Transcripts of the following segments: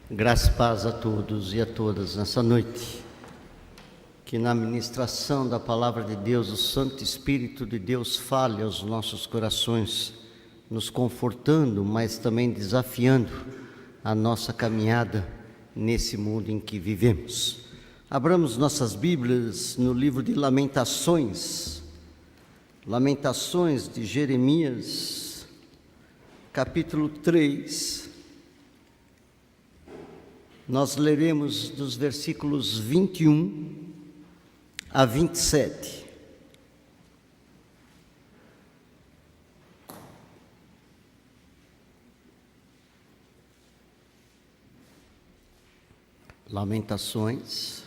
Graça e paz a todos e a todas nessa noite. Que na ministração da Palavra de Deus, o Santo Espírito de Deus fale aos nossos corações, nos confortando, mas também desafiando a nossa caminhada nesse mundo em que vivemos. Abramos nossas Bíblias no livro de Lamentações, Lamentações de Jeremias, capítulo 3. Nós leremos dos versículos 21 a 27. Lamentações,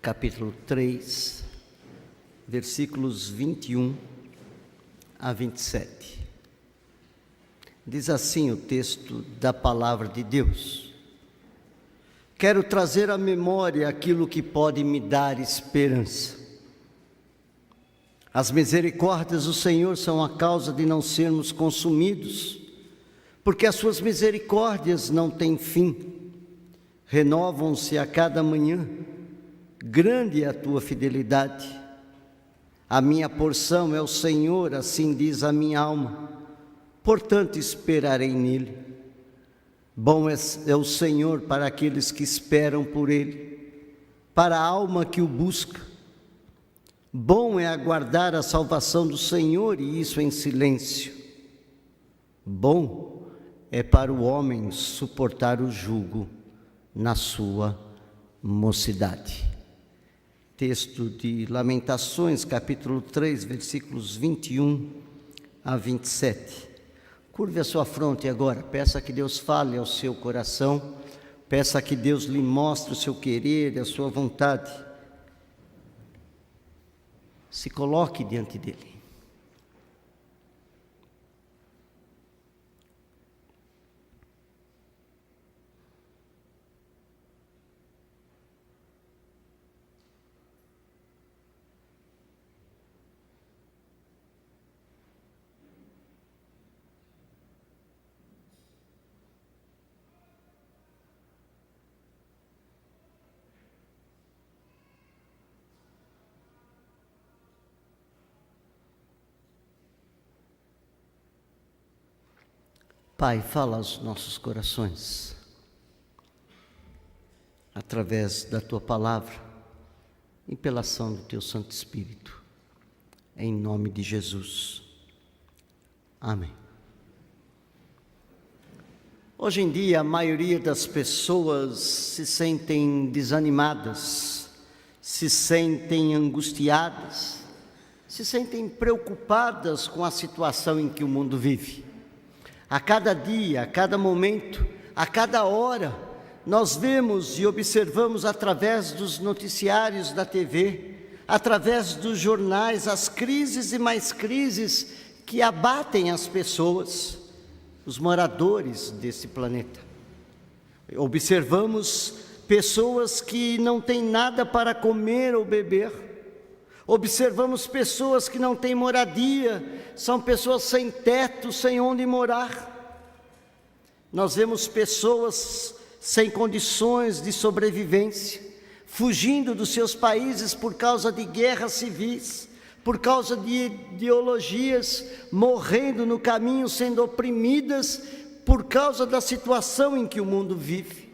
capítulo 3, versículos 21 a 27. Diz assim o texto da Palavra de Deus: Quero trazer à memória aquilo que pode me dar esperança. As misericórdias do Senhor são a causa de não sermos consumidos, porque as suas misericórdias não têm fim. Renovam-se a cada manhã. Grande é a tua fidelidade. A minha porção é o Senhor, assim diz a minha alma. Portanto esperarei nele. Bom é o Senhor para aqueles que esperam por Ele, para a alma que o busca. Bom é aguardar a salvação do Senhor, e isso em silêncio. Bom é para o homem suportar o jugo na sua mocidade. Texto de Lamentações, capítulo 3, versículos 21 a 27. Curve a sua fronte agora, peça que Deus fale ao seu coração, peça que Deus lhe mostre o seu querer, a sua vontade. Se coloque diante dele. Pai, fala aos nossos corações, através da Tua Palavra e pela ação do Teu Santo Espírito, em nome de Jesus. Amém. Hoje em dia, a maioria das pessoas se sentem desanimadas, se sentem angustiadas, se sentem preocupadas com a situação em que o mundo vive. A cada dia, a cada momento, a cada hora, nós vemos e observamos através dos noticiários da TV, através dos jornais, as crises e mais crises que abatem as pessoas, os moradores desse planeta. Observamos pessoas que não têm nada para comer ou beber. Observamos pessoas que não têm moradia, são pessoas sem teto, sem onde morar. Nós vemos pessoas sem condições de sobrevivência, fugindo dos seus países por causa de guerras civis, por causa de ideologias, morrendo no caminho, sendo oprimidas por causa da situação em que o mundo vive.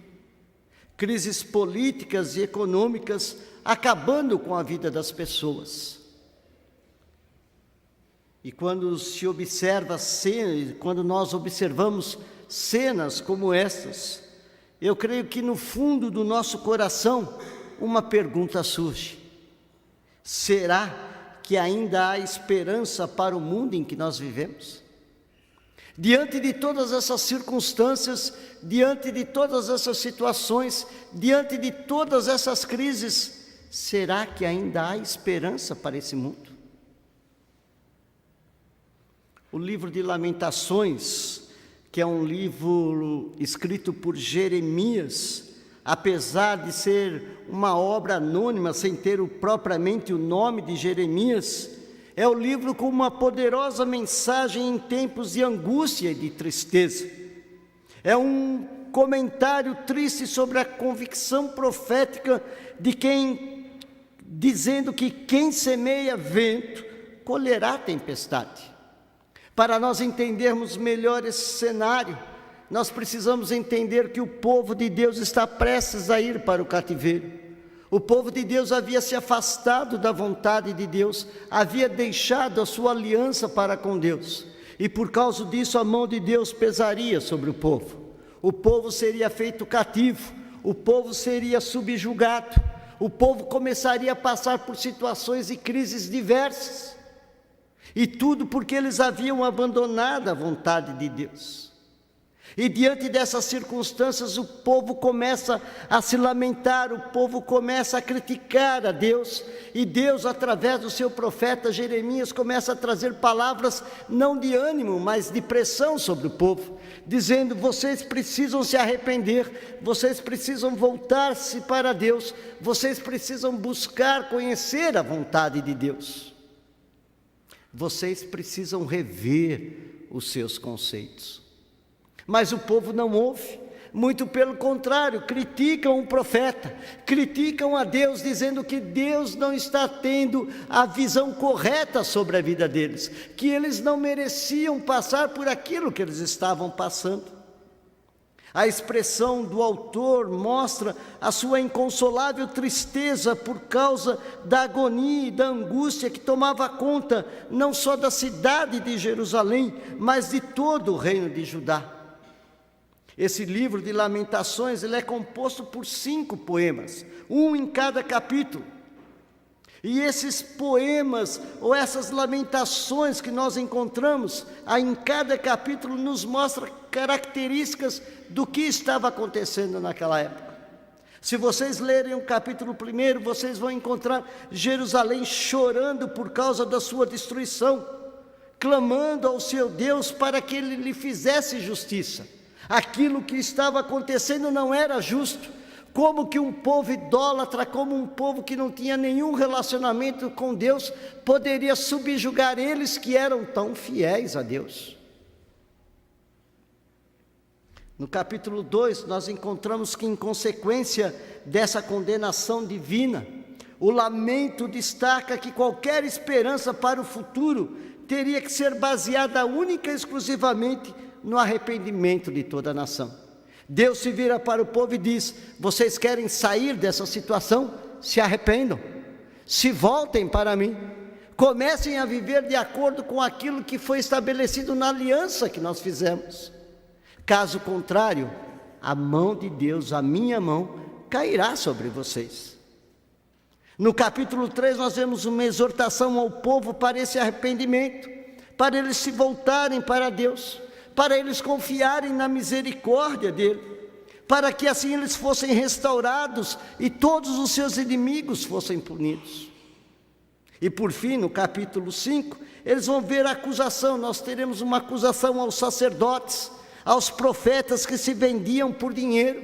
Crises políticas e econômicas acabando com a vida das pessoas. E quando se observa quando nós observamos cenas como estas, eu creio que no fundo do nosso coração uma pergunta surge: será que ainda há esperança para o mundo em que nós vivemos? Diante de todas essas circunstâncias, diante de todas essas situações, diante de todas essas crises, será que ainda há esperança para esse mundo? O livro de Lamentações, que é um livro escrito por Jeremias, apesar de ser uma obra anônima, sem ter propriamente o nome de Jeremias, é o livro com uma poderosa mensagem em tempos de angústia e de tristeza. É um comentário triste sobre a convicção profética de quem, dizendo que quem semeia vento, colherá tempestade. Para nós entendermos melhor esse cenário, nós precisamos entender que o povo de Deus está prestes a ir para o cativeiro. O povo de Deus havia se afastado da vontade de Deus, havia deixado a sua aliança para com Deus, e por causa disso a mão de Deus pesaria sobre o povo. O povo seria feito cativo, o povo seria subjugado, o povo começaria a passar por situações e crises diversas, e tudo porque eles haviam abandonado a vontade de Deus. E diante dessas circunstâncias, o povo começa a se lamentar, o povo começa a criticar a Deus, e Deus, através do seu profeta Jeremias, começa a trazer palavras não de ânimo, mas de pressão sobre o povo, dizendo: vocês precisam se arrepender, vocês precisam voltar-se para Deus, vocês precisam buscar conhecer a vontade de Deus, vocês precisam rever os seus conceitos. Mas o povo não ouve, muito pelo contrário, criticam o profeta, criticam a Deus, dizendo que Deus não está tendo a visão correta sobre a vida deles, que eles não mereciam passar por aquilo que eles estavam passando. A expressão do autor mostra a sua inconsolável tristeza por causa da agonia e da angústia que tomava conta não só da cidade de Jerusalém, mas de todo o reino de Judá. Esse livro de Lamentações, ele é composto por 5 poemas, um em cada capítulo. E esses poemas, ou essas lamentações que nós encontramos em cada capítulo, nos mostra características do que estava acontecendo naquela época. Se vocês lerem o capítulo 1, vocês vão encontrar Jerusalém chorando por causa da sua destruição, clamando ao seu Deus para que ele lhe fizesse justiça. Aquilo que estava acontecendo não era justo. Como que um povo idólatra, como um povo que não tinha nenhum relacionamento com Deus, poderia subjugar eles que eram tão fiéis a Deus? No capítulo 2, nós encontramos que, em consequência dessa condenação divina, o lamento destaca que qualquer esperança para o futuro teria que ser baseada única e exclusivamente no arrependimento de toda a nação. Deus se vira para o povo e diz: vocês querem sair dessa situação? Se arrependam, se voltem para mim, comecem a viver de acordo com aquilo que foi estabelecido na aliança que nós fizemos. Caso contrário, a mão de Deus, a minha mão, cairá sobre vocês. No capítulo 3 nós vemos uma exortação ao povo para esse arrependimento, para eles se voltarem para Deus, para eles confiarem na misericórdia dele, para que assim eles fossem restaurados e todos os seus inimigos fossem punidos. E por fim, no capítulo 5, eles vão ver a acusação. Nós teremos uma acusação aos sacerdotes, aos profetas que se vendiam por dinheiro,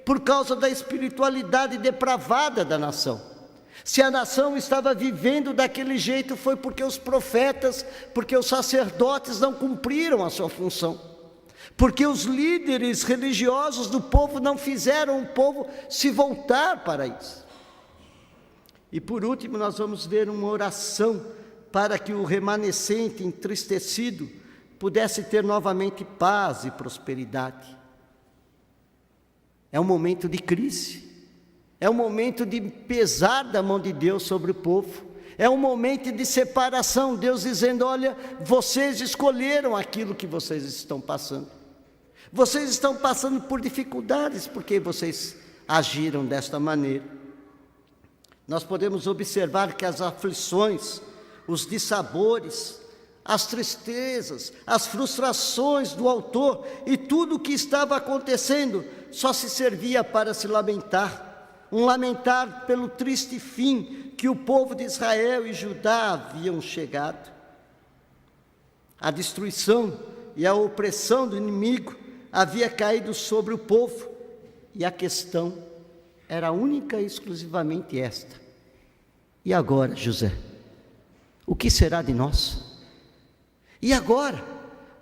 por causa da espiritualidade depravada da nação. Se a nação estava vivendo daquele jeito, foi porque os profetas, porque os sacerdotes não cumpriram a sua função, porque os líderes religiosos do povo não fizeram o povo se voltar para isso. E por último, nós vamos ver uma oração para que o remanescente entristecido pudesse ter novamente paz e prosperidade. É um momento de crise. É um momento de pesar da mão de Deus sobre o povo. É um momento de separação. Deus dizendo: olha, vocês escolheram aquilo que vocês estão passando. Vocês estão passando por dificuldades porque vocês agiram desta maneira. Nós podemos observar que as aflições, os dissabores, as tristezas, as frustrações do autor e tudo o que estava acontecendo só se servia para se lamentar. Um lamentar pelo triste fim que o povo de Israel e Judá haviam chegado. A destruição e a opressão do inimigo havia caído sobre o povo, e a questão era única e exclusivamente esta: e agora, José? O que será de nós? E agora?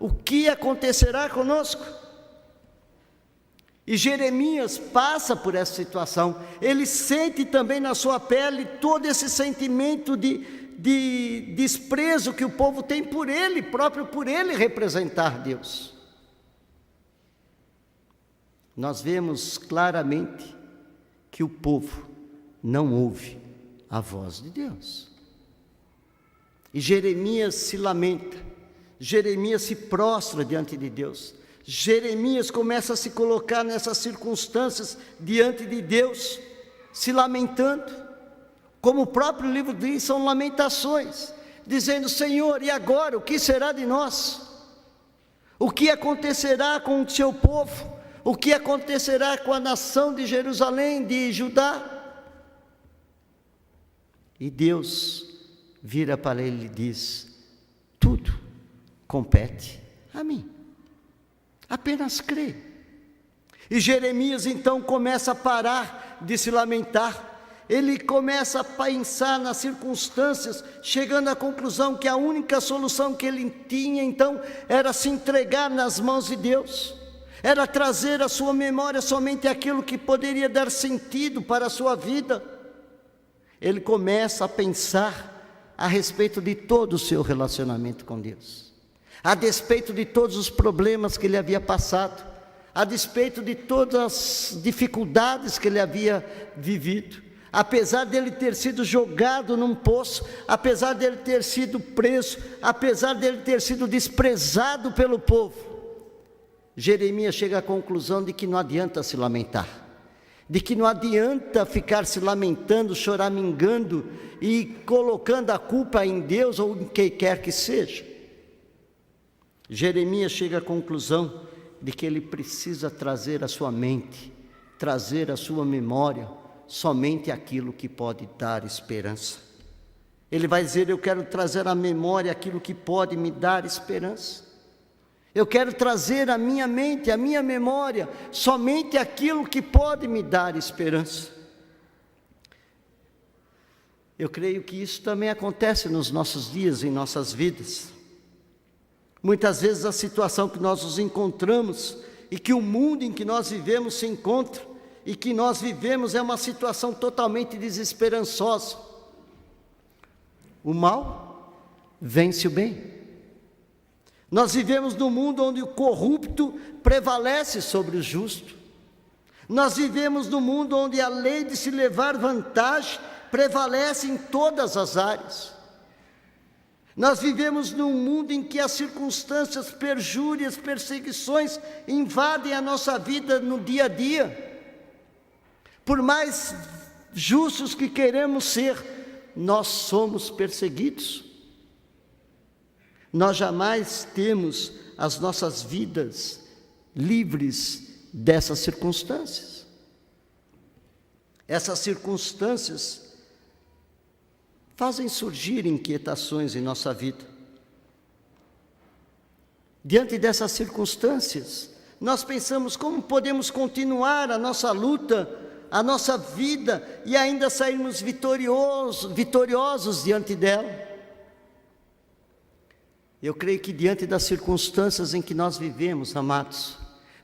O que acontecerá conosco? E Jeremias passa por essa situação, ele sente também na sua pele todo esse sentimento de desprezo que o povo tem por ele, próprio por ele representar Deus. Nós vemos claramente que o povo não ouve a voz de Deus. E Jeremias se lamenta, Jeremias se prostra diante de Deus. Jeremias começa a se colocar nessas circunstâncias diante de Deus, se lamentando, como o próprio livro diz, são lamentações, dizendo: Senhor, e agora, o que será de nós? O que acontecerá com o seu povo? O que acontecerá com a nação de Jerusalém, de Judá? E Deus vira para ele e diz: tudo compete a mim. Apenas crê. E Jeremias então começa a parar de se lamentar. Ele começa a pensar nas circunstâncias, chegando à conclusão que a única solução que ele tinha então era se entregar nas mãos de Deus, era trazer à sua memória somente aquilo que poderia dar sentido para a sua vida. Ele começa a pensar a respeito de todo o seu relacionamento com Deus, a despeito de todos os problemas que ele havia passado, a despeito de todas as dificuldades que ele havia vivido, apesar dele ter sido jogado num poço, apesar dele ter sido preso, apesar dele ter sido desprezado pelo povo, Jeremias chega à conclusão de que não adianta se lamentar, de que não adianta ficar se lamentando, choramingando e colocando a culpa em Deus ou em quem quer que seja. Jeremias chega à conclusão de que ele precisa trazer à sua mente, trazer à sua memória somente aquilo que pode dar esperança. Ele vai dizer: eu quero trazer à memória aquilo que pode me dar esperança. Eu quero trazer à minha mente, à minha memória, somente aquilo que pode me dar esperança. Eu creio que isso também acontece nos nossos dias, em nossas vidas. Muitas vezes a situação que nós nos encontramos e que o mundo em que nós vivemos se encontra e que nós vivemos é uma situação totalmente desesperançosa. O mal vence o bem. Nós vivemos num mundo onde o corrupto prevalece sobre o justo. Nós vivemos num mundo onde a lei de se levar vantagem prevalece em todas as áreas. Nós vivemos num mundo em que as circunstâncias, perjúrias, perseguições invadem a nossa vida no dia a dia. Por mais justos que queremos ser, nós somos perseguidos. Nós jamais temos as nossas vidas livres dessas circunstâncias. Essas circunstâncias fazem surgir inquietações em nossa vida. Diante dessas circunstâncias, nós pensamos como podemos continuar a nossa luta, a nossa vida e ainda sairmos vitoriosos diante dela. Eu creio que diante das circunstâncias em que nós vivemos, amados,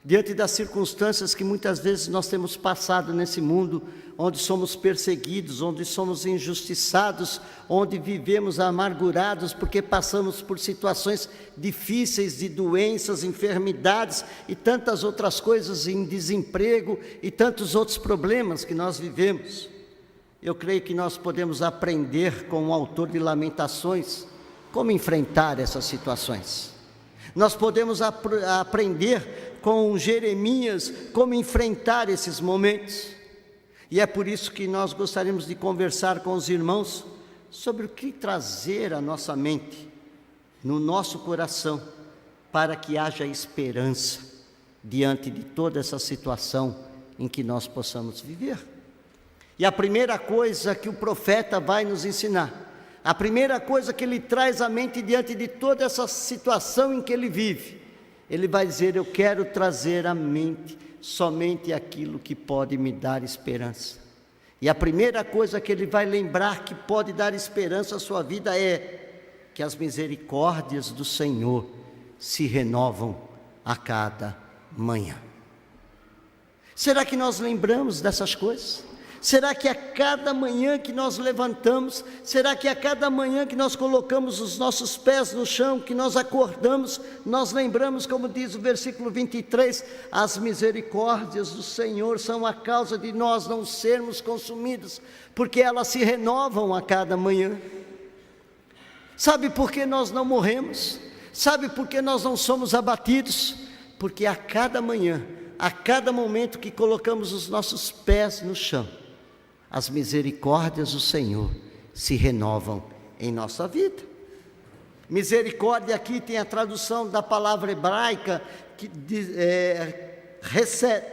diante das circunstâncias que muitas vezes nós temos passado nesse mundo, onde somos perseguidos, onde somos injustiçados, onde vivemos amargurados porque passamos por situações difíceis de doenças, enfermidades e tantas outras coisas, em desemprego e tantos outros problemas que nós vivemos. Eu creio que nós podemos aprender com o autor de Lamentações como enfrentar essas situações. Nós podemos aprender com Jeremias como enfrentar esses momentos. E é por isso que nós gostaríamos de conversar com os irmãos sobre o que trazer à nossa mente, no nosso coração, para que haja esperança diante de toda essa situação em que nós possamos viver. E a primeira coisa que o profeta vai nos ensinar, a primeira coisa que ele traz à mente diante de toda essa situação em que ele vive, ele vai dizer: eu quero trazer à mente somente aquilo que pode me dar esperança. E a primeira coisa que ele vai lembrar que pode dar esperança à sua vida é que as misericórdias do Senhor se renovam a cada manhã. Será que nós lembramos dessas coisas? Será que a cada manhã que nós levantamos, será que a cada manhã que nós colocamos os nossos pés no chão, que nós acordamos, nós lembramos, como diz o versículo 23, as misericórdias do Senhor são a causa de nós não sermos consumidos, porque elas se renovam a cada manhã. Sabe por que nós não morremos? Sabe por que nós não somos abatidos? Porque a cada manhã, a cada momento que colocamos os nossos pés no chão, as misericórdias do Senhor se renovam em nossa vida. Misericórdia aqui tem a tradução da palavra hebraica Hesed,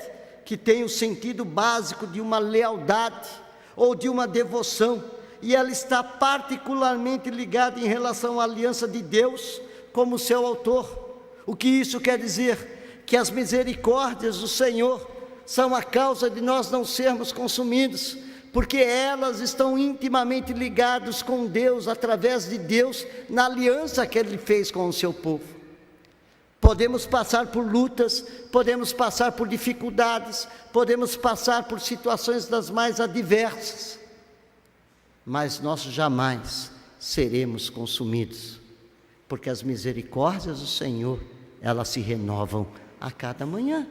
que tem o sentido básico de uma lealdade ou de uma devoção, e ela está particularmente ligada em relação à aliança de Deus como seu autor. O que isso quer dizer? Que as misericórdias do Senhor são a causa de nós não sermos consumidos, porque elas estão intimamente ligadas com Deus, através de Deus, na aliança que Ele fez com o seu povo. Podemos passar por lutas, podemos passar por dificuldades, podemos passar por situações das mais adversas, mas nós jamais seremos consumidos, porque as misericórdias do Senhor, elas se renovam a cada manhã.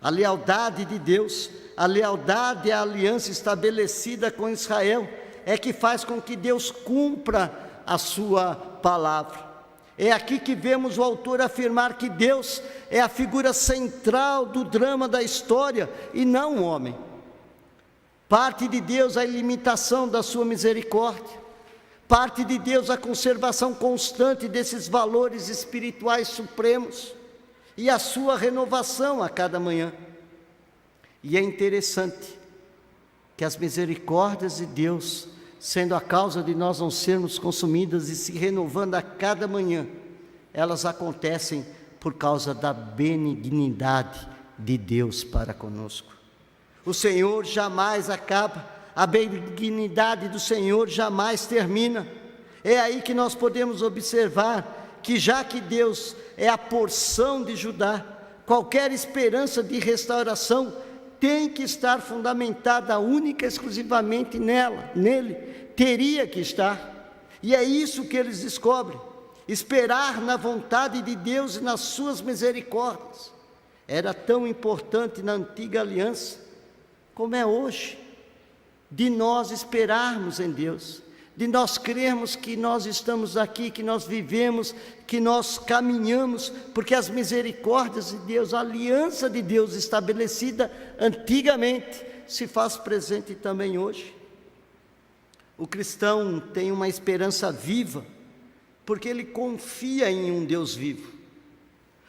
A lealdade de Deus, a lealdade à aliança estabelecida com Israel, é que faz com que Deus cumpra a sua palavra. É aqui que vemos o autor afirmar que Deus é a figura central do drama da história e não o homem. Parte de Deus a ilimitação da sua misericórdia, parte de Deus a conservação constante desses valores espirituais supremos e a sua renovação a cada manhã. E é interessante que as misericórdias de Deus, sendo a causa de nós não sermos consumidos e se renovando a cada manhã, elas acontecem por causa da benignidade de Deus para conosco. O Senhor jamais acaba, a benignidade do Senhor jamais termina. É aí que nós podemos observar que, já que Deus é a porção de Judá, qualquer esperança de restauração tem que estar fundamentada única e exclusivamente nele, teria que estar. E é isso que eles descobrem: esperar na vontade de Deus e nas suas misericórdias. Era tão importante na antiga aliança, como é hoje, de nós esperarmos em Deus, de nós crermos que nós estamos aqui, que nós vivemos, que nós caminhamos, porque as misericórdias de Deus, a aliança de Deus estabelecida antigamente, se faz presente também hoje. O cristão tem uma esperança viva, porque ele confia em um Deus vivo.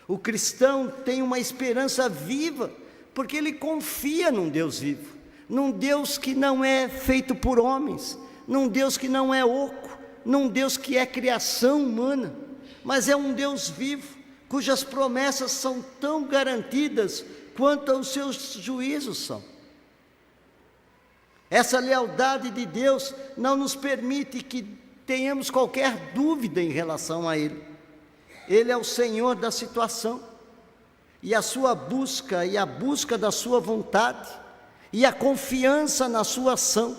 O cristão tem uma esperança viva, porque ele confia num Deus vivo, num Deus que não é feito por homens, num Deus que não é oco, num Deus que é criação humana, mas é um Deus vivo, cujas promessas são tão garantidas quanto os seus juízos são. Essa lealdade de Deus não nos permite que tenhamos qualquer dúvida em relação a Ele. Ele é o Senhor da situação, e a sua busca e a busca da sua vontade e a confiança na sua ação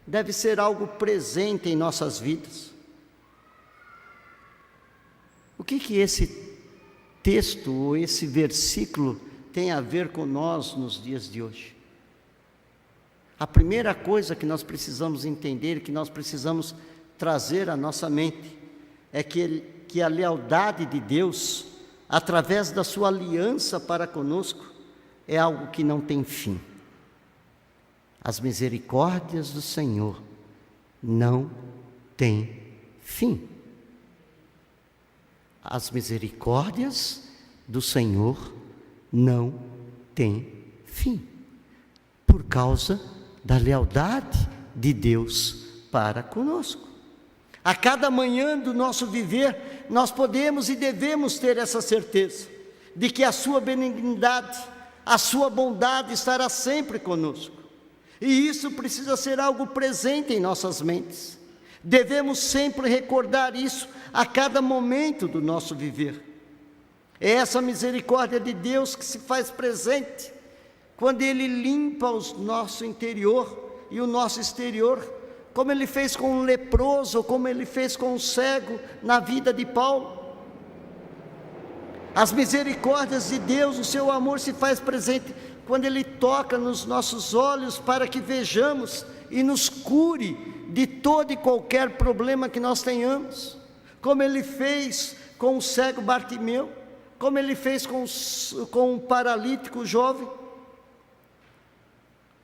deve ser algo presente em nossas vidas. O que esse texto ou esse versículo tem a ver com nós nos dias de hoje? A primeira coisa que nós precisamos entender, que nós precisamos trazer à nossa mente, é que a lealdade de Deus, através da sua aliança para conosco, é algo que não tem fim. As misericórdias do Senhor não têm fim. As misericórdias do Senhor não têm fim, por causa da lealdade de Deus para conosco. A cada manhã do nosso viver, nós podemos e devemos ter essa certeza, de que a sua benignidade, a sua bondade estará sempre conosco. E isso precisa ser algo presente em nossas mentes. Devemos sempre recordar isso a cada momento do nosso viver. É essa misericórdia de Deus que se faz presente quando Ele limpa o nosso interior e o nosso exterior, como Ele fez com o leproso, ou como Ele fez com o cego na vida de Paulo. As misericórdias de Deus, o seu amor se faz presente quando Ele toca nos nossos olhos para que vejamos e nos cure de todo e qualquer problema que nós tenhamos, como Ele fez com o cego Bartimeu, como Ele fez com o paralítico jovem,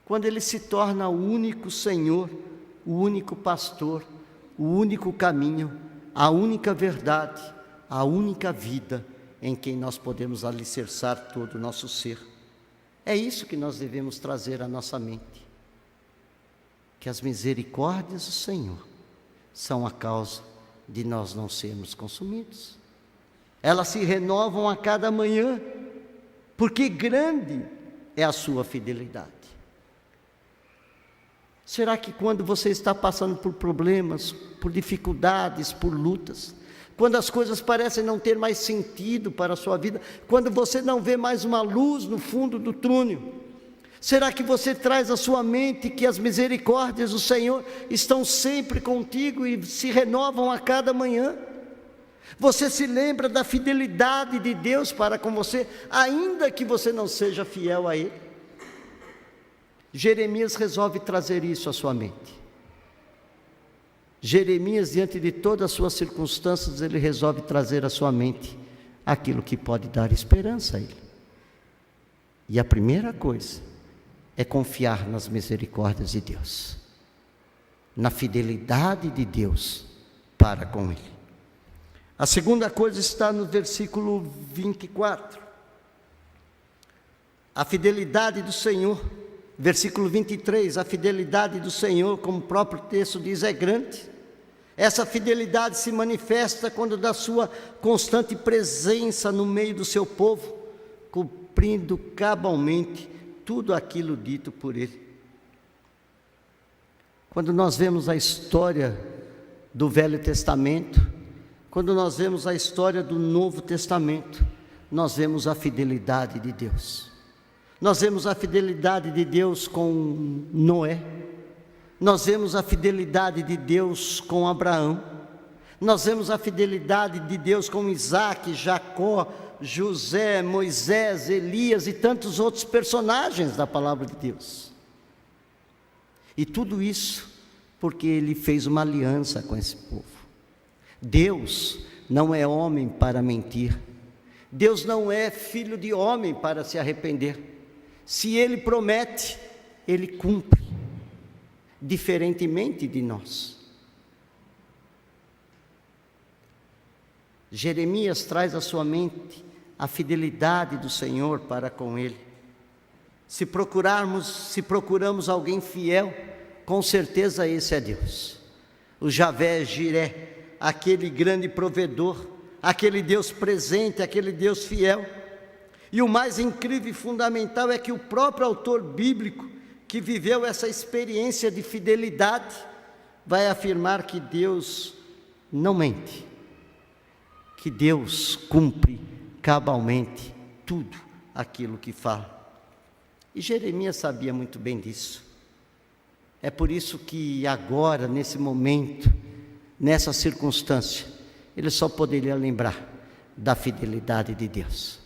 quando Ele se torna o único Senhor, o único pastor, o único caminho, a única verdade, a única vida em quem nós podemos alicerçar todo o nosso ser. É isso que nós devemos trazer à nossa mente, que as misericórdias do Senhor são a causa de nós não sermos consumidos. Elas se renovam a cada manhã, porque grande é a sua fidelidade. Será que quando você está passando por problemas, por dificuldades, por lutas, quando as coisas parecem não ter mais sentido para a sua vida, quando você não vê mais uma luz no fundo do túnel, será que você traz à sua mente que as misericórdias do Senhor estão sempre contigo e se renovam a cada manhã? Você se lembra da fidelidade de Deus para com você, ainda que você não seja fiel a Ele? Jeremias resolve trazer isso à sua mente. Jeremias, diante de todas as suas circunstâncias, ele resolve trazer à sua mente aquilo que pode dar esperança a ele. E a primeira coisa é confiar nas misericórdias de Deus, na fidelidade de Deus para com ele. A segunda coisa está no versículo 24. A fidelidade do Senhor. Versículo 23, a fidelidade do Senhor, como o próprio texto diz, é grande. Essa fidelidade se manifesta quando da sua constante presença no meio do seu povo, cumprindo cabalmente tudo aquilo dito por Ele. Quando nós vemos a história do Velho Testamento, quando nós vemos a história do Novo Testamento, nós vemos a fidelidade de Deus. Nós vemos a fidelidade de Deus com Noé, nós vemos a fidelidade de Deus com Abraão, nós vemos a fidelidade de Deus com Isaac, Jacó, José, Moisés, Elias e tantos outros personagens da palavra de Deus. E tudo isso porque Ele fez uma aliança com esse povo. Deus não é homem para mentir, Deus não é filho de homem para se arrepender. Se Ele promete, Ele cumpre, diferentemente de nós. Jeremias traz à sua mente a fidelidade do Senhor para com Ele. Se procuramos alguém fiel, com certeza esse é Deus. O Javé Jiré, aquele grande provedor, aquele Deus presente, aquele Deus fiel. E o mais incrível e fundamental é que o próprio autor bíblico, que viveu essa experiência de fidelidade, vai afirmar que Deus não mente, que Deus cumpre cabalmente tudo aquilo que fala. E Jeremias sabia muito bem disso. É por isso que agora, nesse momento, nessa circunstância, ele só poderia lembrar da fidelidade de Deus.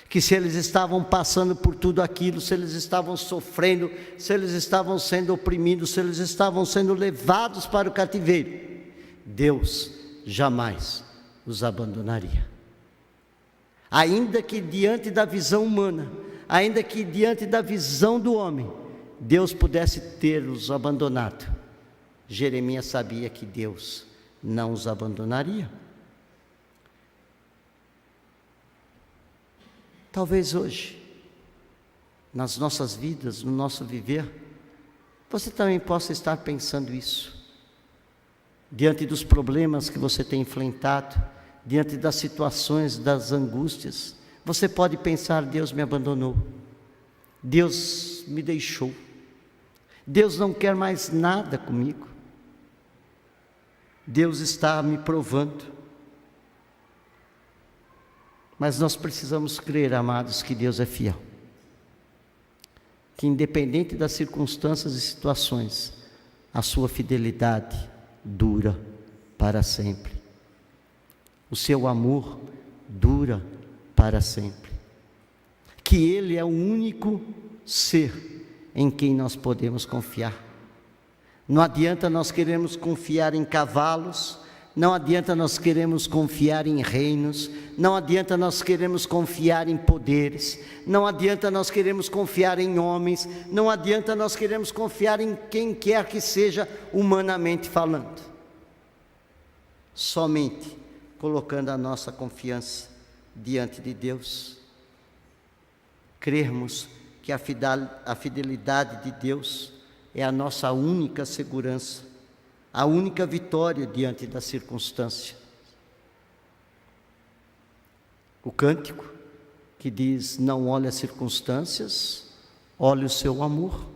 Que se eles estavam passando por tudo aquilo, se eles estavam sofrendo, se eles estavam sendo oprimidos, se eles estavam sendo levados para o cativeiro, Deus jamais os abandonaria. Ainda que diante da visão humana, ainda que diante da visão do homem, Deus pudesse ter-os abandonado, Jeremias sabia que Deus não os abandonaria. Talvez hoje, nas nossas vidas, no nosso viver, você também possa estar pensando isso. Diante dos problemas que você tem enfrentado, diante das situações, das angústias, você pode pensar: Deus me abandonou, Deus me deixou, Deus não quer mais nada comigo, Deus está me provando. Mas nós precisamos crer, amados, que Deus é fiel. Que independente das circunstâncias e situações, a sua fidelidade dura para sempre. O seu amor dura para sempre. Que Ele é o único ser em quem nós podemos confiar. Não adianta nós queremos confiar em cavalos, não adianta nós queremos confiar em reinos, não adianta nós queremos confiar em poderes, não adianta nós queremos confiar em homens, não adianta nós queremos confiar em quem quer que seja humanamente falando. Somente colocando a nossa confiança diante de Deus, crermos que a fidelidade de Deus é a nossa única segurança, a única vitória diante da circunstância. O cântico que diz: não olhe as circunstâncias, olhe o seu amor,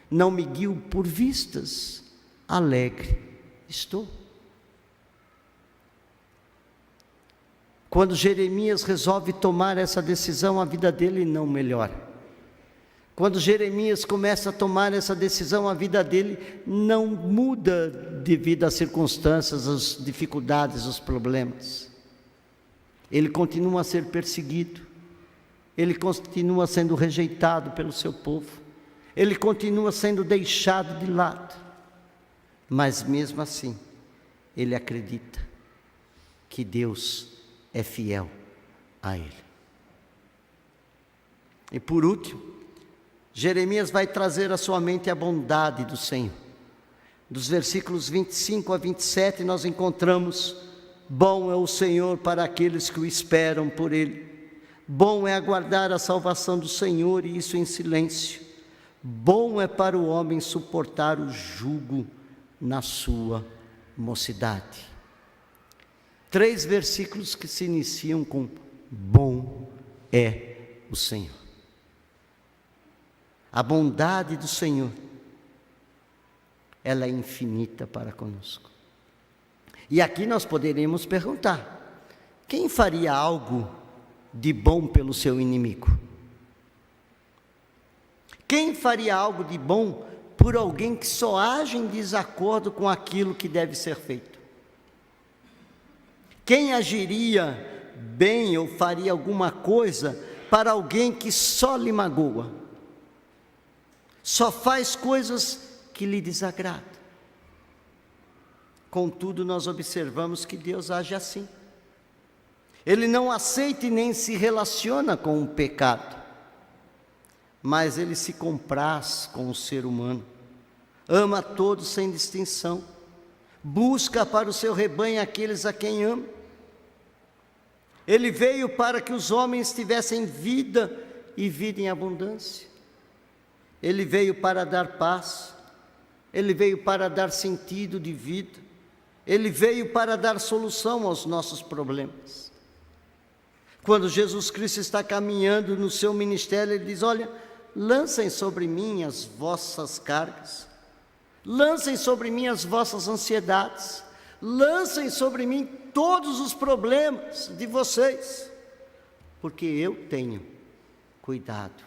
não me guio por vistas, alegre estou. Quando Jeremias resolve tomar essa decisão, a vida dele não melhora. Quando Jeremias começa a tomar essa decisão, a vida dele não muda devido às circunstâncias, às dificuldades, aos problemas. Ele continua a ser perseguido, ele continua sendo rejeitado pelo seu povo, ele continua sendo deixado de lado, mas mesmo assim, ele acredita que Deus é fiel a ele. E por último, Jeremias vai trazer à sua mente a bondade do Senhor. Dos versículos 25 a 27 nós encontramos: bom é o Senhor para aqueles que o esperam por Ele. Bom é aguardar a salvação do Senhor, e isso em silêncio. Bom é para o homem suportar o jugo na sua mocidade. 3 versículos que se iniciam com: bom é o Senhor. A bondade do Senhor, ela é infinita para conosco. E aqui nós poderíamos perguntar: quem faria algo de bom pelo seu inimigo? Quem faria algo de bom por alguém que só age em desacordo com aquilo que deve ser feito? Quem agiria bem ou faria alguma coisa para alguém que só lhe magoa? Só faz coisas que lhe desagradam. Contudo, nós observamos que Deus age assim. Ele não aceita e nem se relaciona com o pecado, mas Ele se compraz com o ser humano, ama a todos sem distinção, busca para o seu rebanho aqueles a quem ama. Ele veio para que os homens tivessem vida e vida em abundância. Ele veio para dar paz, Ele veio para dar sentido de vida, Ele veio para dar solução aos nossos problemas. Quando Jesus Cristo está caminhando no seu ministério, Ele diz: olha, lancem sobre mim as vossas cargas, lancem sobre mim as vossas ansiedades, lancem sobre mim todos os problemas de vocês, porque eu tenho cuidado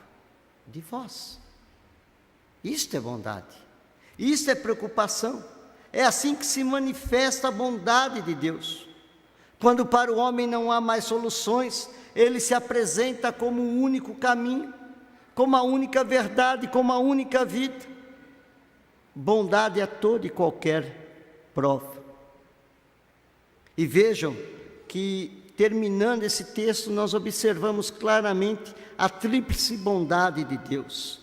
de vós. Isto é bondade, isto é preocupação. É assim que se manifesta a bondade de Deus. Quando para o homem não há mais soluções, Ele se apresenta como o único caminho, como a única verdade, como a única vida. Bondade a toda e qualquer prova. E vejam que, terminando esse texto, nós observamos claramente a tríplice bondade de Deus.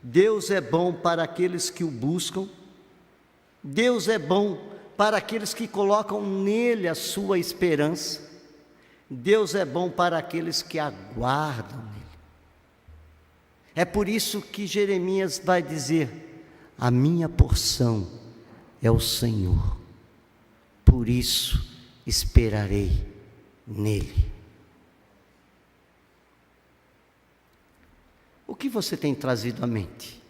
Deus é bom para aqueles que o buscam, Deus é bom para aqueles que colocam nele a sua esperança, Deus é bom para aqueles que aguardam nele. É por isso que Jeremias vai dizer: a minha porção é o Senhor, por isso esperarei nele. O que você tem trazido à mente?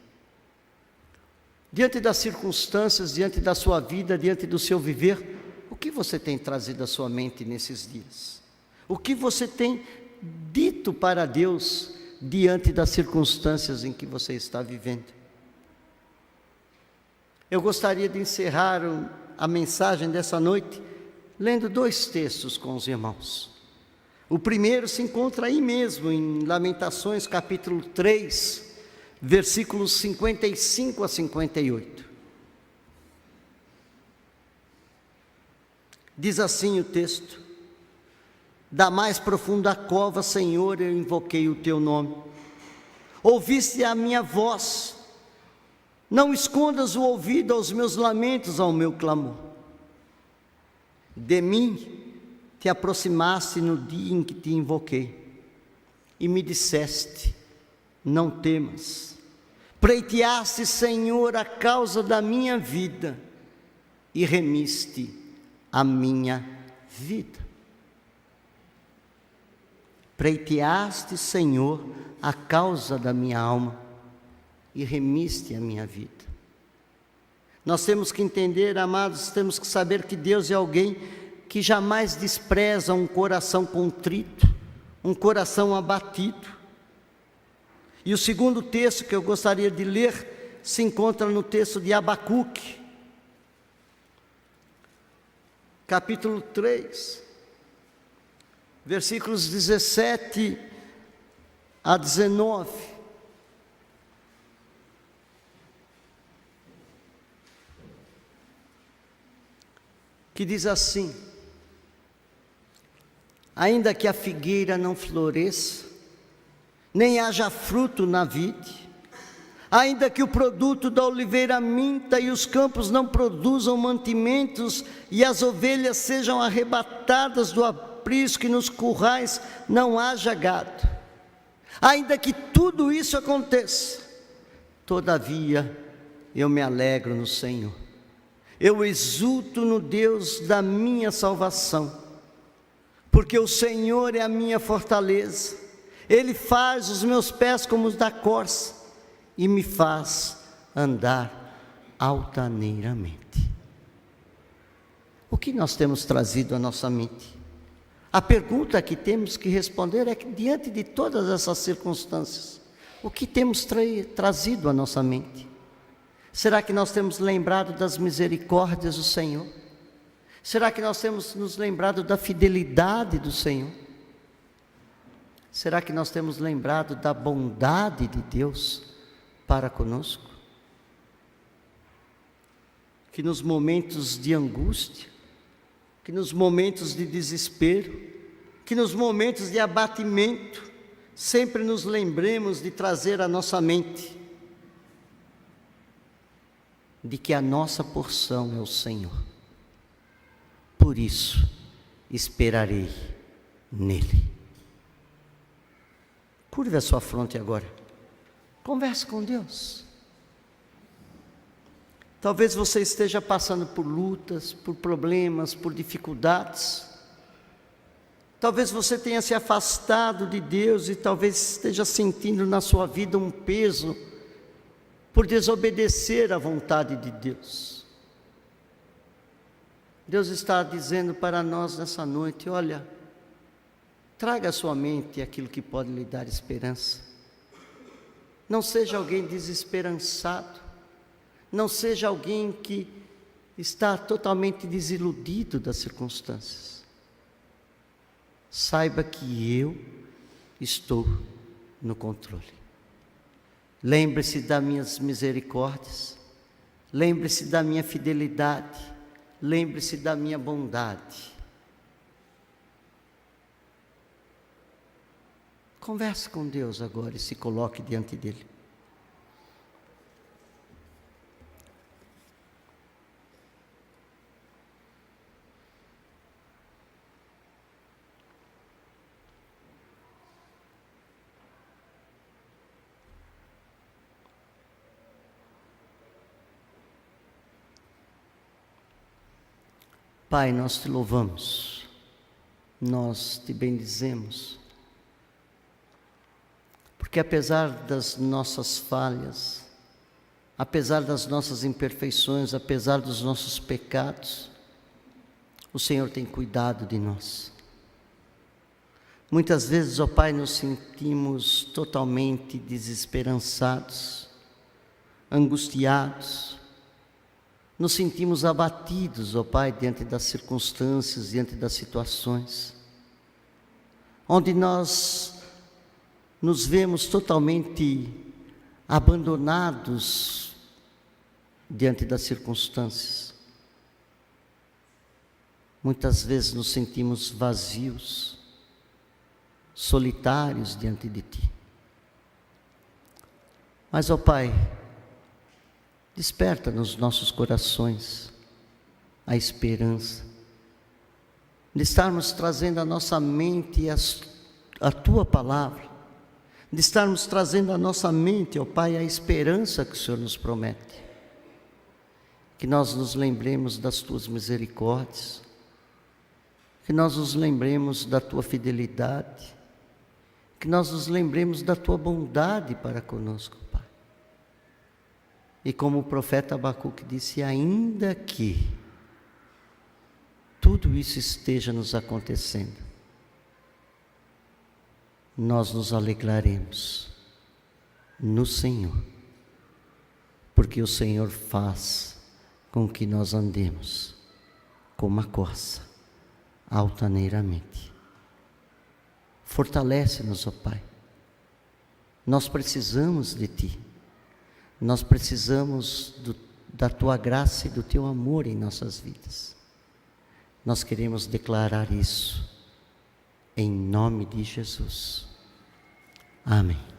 Diante das circunstâncias, diante da sua vida, diante do seu viver, o que você tem trazido à sua mente nesses dias? O que você tem dito para Deus diante das circunstâncias em que você está vivendo. Eu gostaria de encerrar a mensagem dessa noite lendo 2 textos com os irmãos. O primeiro se encontra aí mesmo, em Lamentações, capítulo 3, versículos 55 a 58. Diz assim o texto: da mais profunda cova, Senhor, eu invoquei o teu nome. Ouviste a minha voz. Não escondas o ouvido aos meus lamentos, ao meu clamor. De mim te aproximaste no dia em que te invoquei, e me disseste: não temas. Pleiteaste, Senhor, a causa da minha vida, e remiste a minha vida. Pleiteaste, Senhor, a causa da minha alma, e remiste a minha vida. Nós temos que entender, amados, temos que saber que Deus é alguém que jamais despreza um coração contrito, um coração abatido. E o segundo texto que eu gostaria de ler se encontra no texto de Abacuque, capítulo 3, versículos 17 a 19. Que diz assim: ainda que a figueira não floresça, nem haja fruto na vide, ainda que o produto da oliveira minta e os campos não produzam mantimentos, e as ovelhas sejam arrebatadas do aprisco e nos currais não haja gado, ainda que tudo isso aconteça, todavia eu me alegro no Senhor, eu exulto no Deus da minha salvação, porque o Senhor é a minha fortaleza. Ele faz os meus pés como os da corça e me faz andar altaneiramente. O que nós temos trazido à nossa mente? A pergunta que temos que responder é que, diante de todas essas circunstâncias, o que temos trazido à nossa mente? Será que nós temos lembrado das misericórdias do Senhor? Será que nós temos nos lembrado da fidelidade do Senhor? Será que nós temos lembrado da bondade de Deus para conosco? Que nos momentos de angústia, que nos momentos de desespero, que nos momentos de abatimento, sempre nos lembremos de trazer à nossa mente de que a nossa porção é o Senhor. Por isso, esperarei nele. Curve a sua fronte agora. Converse com Deus. Talvez você esteja passando por lutas, por problemas, por dificuldades. Talvez você tenha se afastado de Deus e talvez esteja sentindo na sua vida um peso por desobedecer à vontade de Deus. Deus está dizendo para nós nessa noite: olha, traga à sua mente aquilo que pode lhe dar esperança. Não seja alguém desesperançado, não seja alguém que está totalmente desiludido das circunstâncias. Saiba que eu estou no controle. Lembre-se das minhas misericórdias, lembre-se da minha fidelidade, lembre-se da minha bondade. Converse com Deus agora e se coloque diante dele. Pai, nós te louvamos, nós te bendizemos, porque apesar das nossas falhas, apesar das nossas imperfeições, apesar dos nossos pecados, o Senhor tem cuidado de nós. Muitas vezes, ó Pai, nos sentimos totalmente desesperançados, angustiados, nos sentimos abatidos, ó Pai, diante das circunstâncias, diante das situações, onde nós nos vemos totalmente abandonados diante das circunstâncias. Muitas vezes nos sentimos vazios, solitários diante de Ti. Mas, ó Pai, desperta nos nossos corações a esperança de estarmos trazendo à nossa mente a Tua palavra, de estarmos trazendo à nossa mente, ó Pai, a esperança que o Senhor nos promete. Que nós nos lembremos das Tuas misericórdias, que nós nos lembremos da Tua fidelidade, que nós nos lembremos da Tua bondade para conosco, Pai. E como o profeta Abacuque disse, ainda que tudo isso esteja nos acontecendo, nós nos alegraremos no Senhor, porque o Senhor faz com que nós andemos como a corça, altaneiramente. Fortalece-nos, ó Pai. Nós precisamos de Ti. Nós precisamos da Tua graça e do Teu amor em nossas vidas. Nós queremos declarar isso em nome de Jesus. Amém.